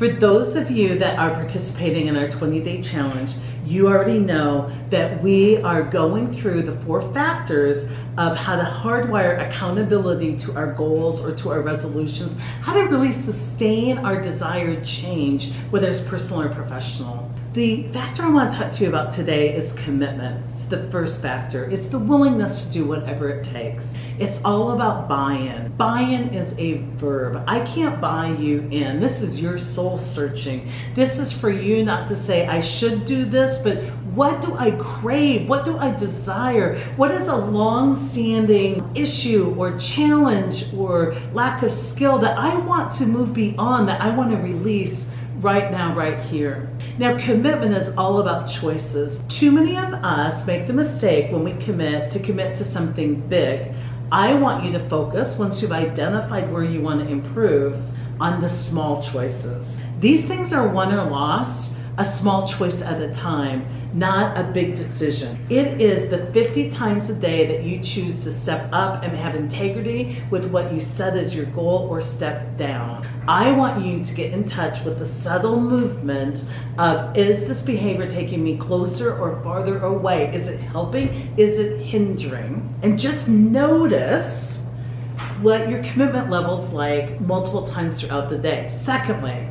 For those of you that are participating in our 20-day challenge, you already know that we are going through the 4 factors of how to hardwire accountability to our goals or to our resolutions, how to really sustain our desired change, whether it's personal or professional. The factor I want to talk to you about today is commitment. It's the first factor. It's the willingness to do whatever it takes. It's all about buy-in. Buy-in is a verb. I can't buy you in. This is your soul searching. This is for you not to say, I should do this, but what do I crave? What do I desire? What is a long-standing issue or challenge or lack of skill that I want to move beyond, that I want to release right now, right here? Now, commitment is all about choices. Too many of us make the mistake when we commit to something big. I want you to focus, once you've identified where you want to improve, on the small choices. These things are won or lost a small choice at a time, not a big decision. It is the 50 times a day that you choose to step up and have integrity with what you set as your goal or step down. I want you to get in touch with the subtle movement of, is this behavior taking me closer or farther away? Is it helping? Is it hindering? And just notice what your commitment level's like multiple times throughout the day. Secondly,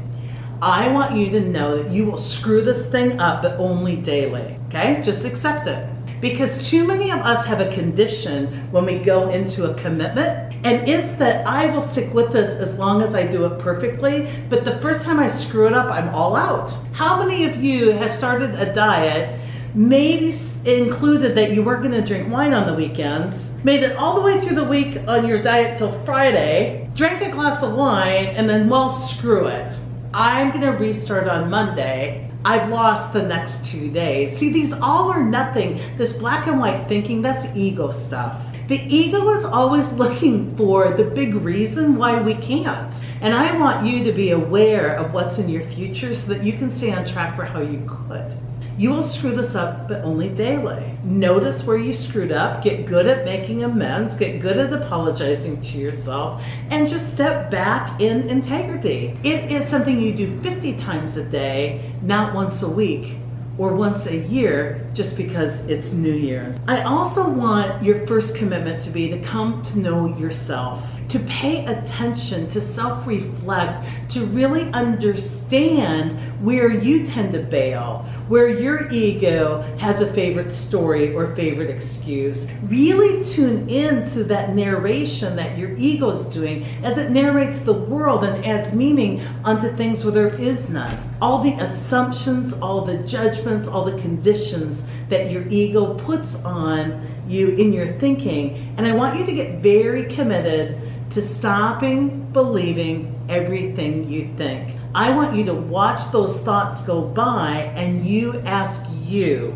I want you to know that you will screw this thing up, but only daily, okay? Just accept it. Because too many of us have a condition when we go into a commitment, and it's that I will stick with this as long as I do it perfectly, but the first time I screw it up, I'm all out. How many of you have started a diet, maybe included that you weren't gonna drink wine on the weekends, made it all the way through the week on your diet till Friday, drank a glass of wine, and then, well, screw it. I'm gonna restart on Monday. I've lost the next 2 days. See, these all or nothing, this black and white thinking, that's ego stuff. The ego is always looking for the big reason why we can't. And I want you to be aware of what's in your future so that you can stay on track for how you could. You will screw this up, but only daily. Notice where you screwed up, get good at making amends, get good at apologizing to yourself, and just step back in integrity. It is something you do 50 times a day, not once a week or once a year just because it's New Year's. I also want your first commitment to be to come to know yourself, to pay attention, to self-reflect, to really understand where you tend to bail, where your ego has a favorite story or favorite excuse. Really tune in to that narration that your ego is doing as it narrates the world and adds meaning onto things where there is none. All the assumptions, all the judgments, all the conditions that your ego puts on you in your thinking. And I want you to get very committed to stopping believing everything you think. I want you to watch those thoughts go by and you ask you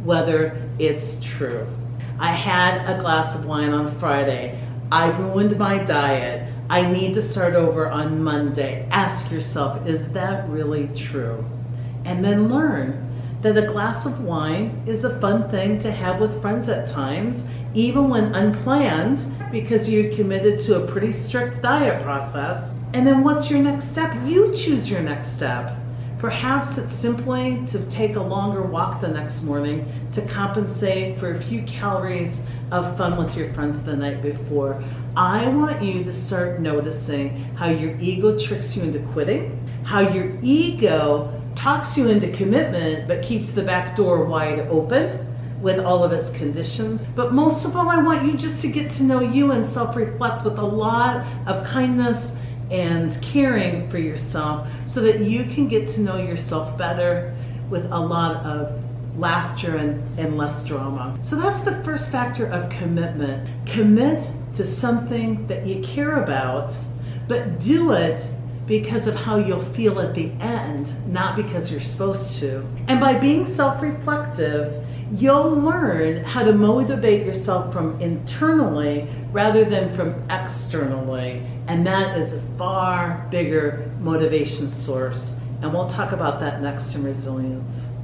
whether it's true. I had a glass of wine on Friday. I ruined my diet. I need to start over on Monday. Ask yourself, is that really true? And then learn that a glass of wine is a fun thing to have with friends at times, even when unplanned, because you committed to a pretty strict diet process. And then what's your next step? You choose your next step. Perhaps it's simply to take a longer walk the next morning to compensate for a few calories of fun with your friends the night before. I want you to start noticing how your ego tricks you into quitting, how your ego talks you into commitment but keeps the back door wide open with all of its conditions. But most of all, I want you just to get to know you and self-reflect with a lot of kindness and caring for yourself so that you can get to know yourself better with a lot of laughter and less drama. So that's the first factor of commitment. Commit to something that you care about, but do it because of how you'll feel at the end, not because you're supposed to. And by being self-reflective, you'll learn how to motivate yourself from internally rather than from externally. And that is a far bigger motivation source. And we'll talk about that next in resilience.